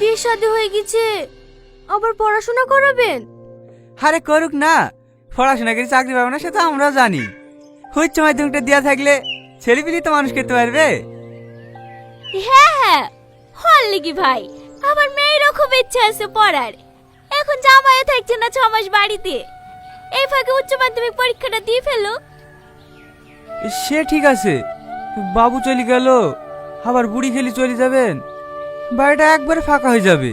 বিয়ে শাদী হয়ে গেছে, আবার পড়াশোনা করাবেন? আরে করুক না, পড়াশোনা করে চাকরি পাবে না সেটা আমরাও জানি। উচ্চ মাধ্যমিকটা দেওয়া থাকলে ছেলেপিলি তো মানুষ করতে পারবে। হ্যাঁ হ্যাঁ, হল লিগি ভাই, আমার মেয়েরও খুব ইচ্ছা আছে পড়ার। এখন জামাইও থাকছে না 6 মাস বাড়িতে, এই ফাঁকে উচ্চ মাধ্যমিক পরীক্ষাটা দিয়ে ফেলো। সে ঠিক আছে, বাবু চলে গেল, আবার বুড়ি খেলি চলে যাবেন, বাড়িটা একবারে ফাঁকা হয়ে যাবে।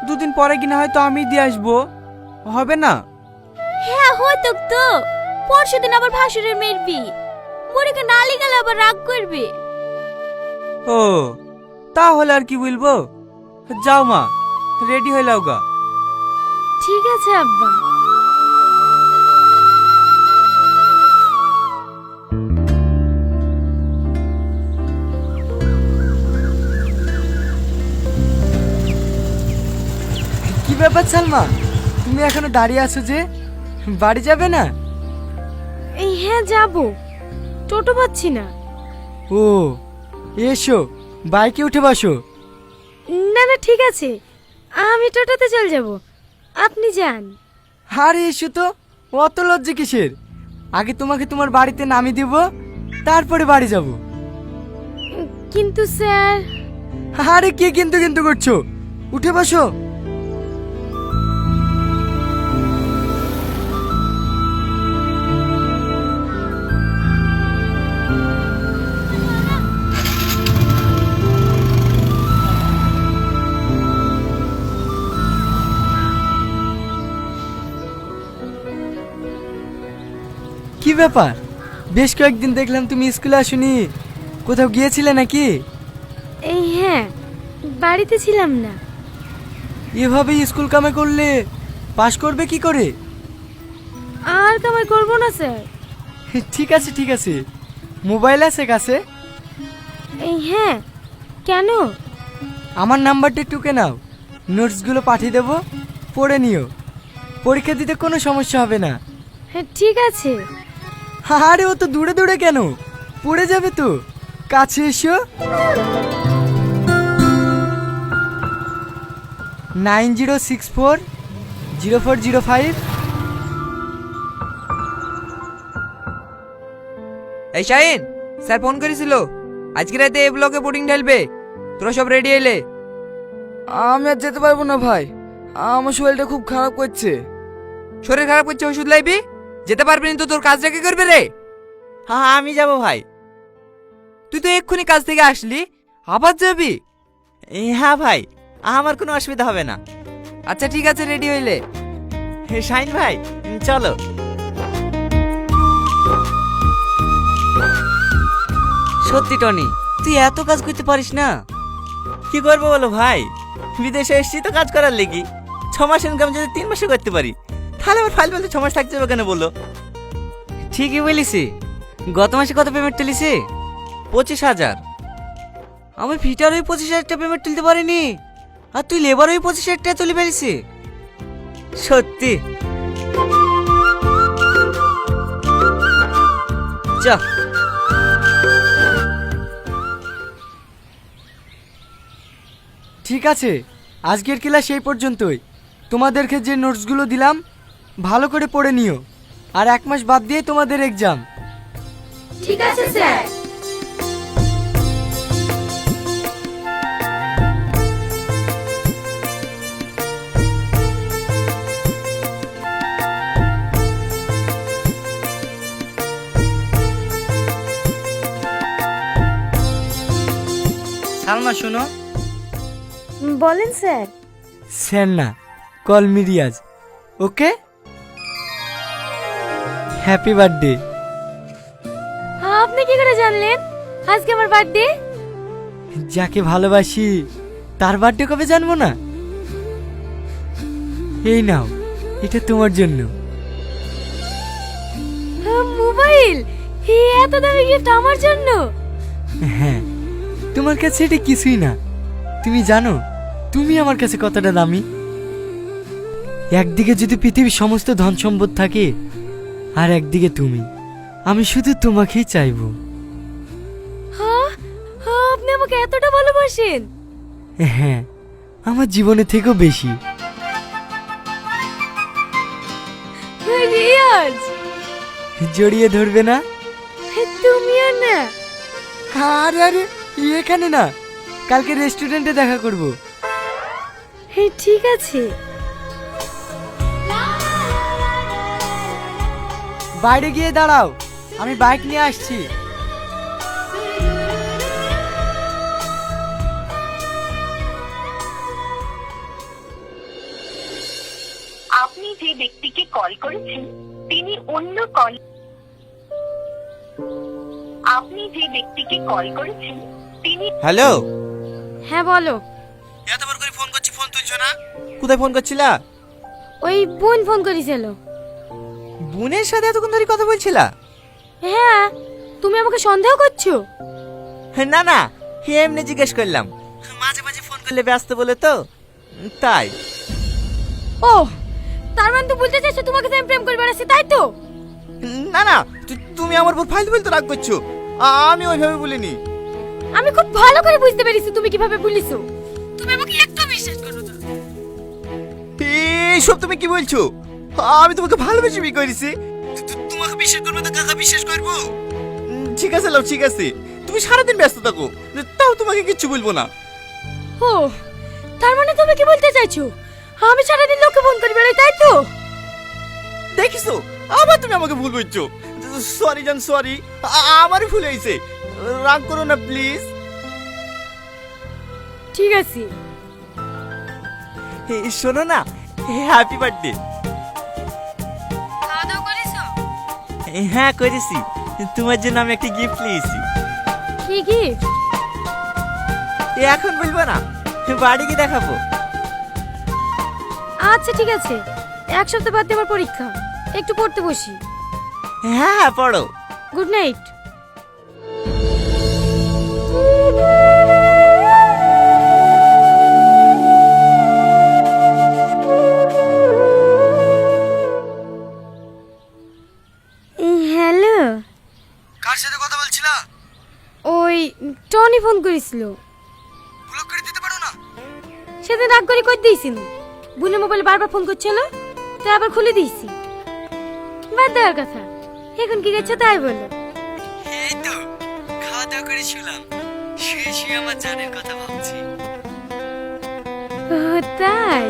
দুদিন পরে কিনা হয়তো আমি দিয়ে আসবো, হবে না? হ্যাঁ হতো তো, পরশুদিন আবার ভাসুরের মেয়ের বিয়ে, বুড়িকে নালি গেলে আবার রাগ করবে। ও তাহলে আর কি বলবো, যাও মা, রেডি হয়ে লাও গা। ঠিক আছে আব্বা। কি ব্যাপার সালমা, তুমি এখনো দাঁড়িয়ে আছো যে, বাড়ি যাবে না? এই হ্যাঁ যাব, টোটো পাচ্ছি না। ও এসো, বাইকে উঠে বসো। না না ঠিক আছে, আমি টোটোতে চলে যাব, আপনি যান। আরে এসো তো, অত লজ্জা কিসের? আগে তোমাকে তোমার বাড়িতে নামিয়ে দেব, তারপরে বাড়ি যাব। কিন্তু স্যার। আরে কে কিন্তু কিন্তু করছো, উঠে বসো। কি ব্যাপার, বেশ কয়েকদিন দেখলাম তুমি স্কুলে আসোনি, কোথাও গিয়েছিলে নাকি? এই হ্যাঁ, বাড়িতে ছিলাম না। এভাবে স্কুল কামে করলে পাশ করবে কি করে? আর কামাই করবো না স্যার। ঠিক আছে ঠিক আছে, মোবাইল আছে কাছে? এই হ্যাঁ, কেন? আমার নাম্বারটা টুকে নাও, নোটসগুলো পাঠিয়ে দেবো, পড়ে নিও, পরীক্ষা দিতে কোনো সমস্যা হবে না। হ্যাঁ ঠিক আছে। আরে ও তো দূরে দূরে কেন, পড়ে যাবে তো, কাছে এসো। 90640405। এই শাহিন, স্যার ফোন করেছিল, আজকে রাতে এই ব্লকে বোর্ডিং ঢালবে, তোরা সব রেডি এলে? আমি আর যেতে পারবো না ভাই, আমার শরীরটা খুব খারাপ করছে। শরীর খারাপ করছে, ওষুধ লাইবি, যেতে পারবি না তো তোর কাজটা কি করবে রে? হ্যাঁ আমি যাব ভাই। তুই তো এক্ষুনি কাজ থেকে আসলি, আবার যাবি? হ্যাঁ ভাই, আমার কোনো অসুবিধা হবে না। আচ্ছা ঠিক আছে, রেডি হইলে। শাইন ভাই চলো। সত্যি টনি, তুই এত কাজ করতে পারিস না? কি করবো বলো ভাই, বিদেশে এসেছি তো কাজ করার লেগি। 6 মাস ইনকাম যদি 3 মাসে করতে পারি, তাহলে আমার ফাইল বলতে 6 মাস থাকতে হবে কেন বলো? ঠিকই বলিসি। গত মাসে কত পেমেন্ট তুলিসি? 25,000। আমি ফিটার ওই 25,000 টাকা পেমেন্ট তুলতে পারিনি, আর তুই লেবার ওই 25,000 টাকা তুলে পেরেছি। সত্যি চ। ঠিক আছে, আজকের ক্লাস এই পর্যন্তই। তোমাদেরকে যে নোটসগুলো দিলাম ভালো করে পড়ে নিও, আর 1 মাস বাদ দিয়ে তোমাদের এক্সাম। ঠিক আছে স্যার। সালমা শোনো। বলেন স্যার। স্যার না, কল মি রিয়াজ। ওকে, হ্যাপি বার্থডে। আপনি কি করে জানলেন আজকে আমার বার্থডে? যাকে ভালোবাসি তার বার্থডে কবে জানবো না? এই নাও, এটা তোমার জন্য। মোবাইল? এত দামি গিফট আমার জন্য? হ্যাঁ, তোমার কাছে এটা কিছুই না। তুমি জানো তুমি আমার কাছে কতটা দামি? একদিকে যদি পৃথিবীর সমস্ত ধন সম্পদ থাকে, আর একদিকে তুমি, আমি শুধু তোমাকেই চাইবো। হ্যাঁ, আপনি আমাকে এতটা ভালোবাসেন? হ্যাঁ, আমার জীবনের থেকেও বেশি। রিয়াজ, জড়িয়ে ধরবে না? তুমিও না? আরে আরে, এখানে না, কালকে রেস্টুরেন্টে দেখা করব। ঠিক আছে। বাইরে গিয়ে দাঁড়াও, আমি বাইক নিয়ে আসছি। আপনি যে ব্যক্তিকে কল করেছেন তিনি অন্য কল আপনি যে ব্যক্তিকে কল করেছেন তিনি হ্যালো, হ্যাঁ বলো। এতবার করে ফোন করছি, ফোন তুলছো না। কোথায় ফোন করছিলা? ওই বোন ফোন করেছিল। বোনের সাথে এতক্ষণ ধরে কথা বলছিলা? হ্যাঁ, তুমি আমাকে সন্দেহ করছো? না না, এমনি জিজ্ঞেস করলাম। মাঝে মাঝে ফোন করলে ব্যস্ত বলে তো, তাই। ও, তার মানে তো বলতে চাইছো তোমাকে তো আমি প্রেম করে বেড়াচ্ছি, তাই তো? না না, তুমি আমার উপর ফাইল বলতে রাগ করছো। আমি ওইভাবে বলিনি। আমি খুব ভালো করে বুঝতে পেরেছি তুমি কিভাবে বলিছো। তুমি আমাকে একটু বিশ্বাস করো না। এইসব তুমি কি বলছো? আমি তোমাকে ভালোবেসে বিয়ে করেছি। তোমাকে বিশ্বাস করবো তো কাকা বিশ্বাস করবো? ঠিক আছে লাও, ঠিক আছে, তুমি সারাদিন ব্যস্ত থাকো, তাও তোমাকে কিচ্ছু বলবো না। ও, তার মানে তুমি কি বলতে চাইছো আমি সারাদিন লোককে ফোন করে বেড়াই, তাই তো? দেখিছো, আবার তুমি আমাকে ভুল বলছো। সরি জান, সরি, আমারই ভুল হয়েছে, রাগ করো না প্লিজ। ঠিক আছে। শোনো না, হ্যাপি বার্থডে। খাওয়া দাওয়া করেছো? হ্যাঁ করেছি, তোমার জন্য আমি একটা গিফট নিয়েছি। কি গিফট? এখন বলবো না, বাড়ি গিয়ে দেখাবো। আচ্ছা ঠিক আছে, এক সপ্তাহ বাদে আমার পরীক্ষা, একটু পড়তে বসি। হ্যাঁ হ্যাঁ, পড়ো। Good night. হ্যালো, কার সাথে কথা বলছিলা? ওই টনি ফোন করেছিল। ব্লক করে দিতে পারো না? সেদিন রাগ করে কই দিয়েছিল, বোনের মোবাইলে বারবার ফোন করছিল, তাই আবার খুলে দিয়েছি। বাদ দেওয়ার কথা, এখন কি গেছো তাই বলো। এই তো খাওয়া দাওয়া করে শুলাম, শুয়ে শুয়ে আমার জানের কথা ভাবছি। ও তাই?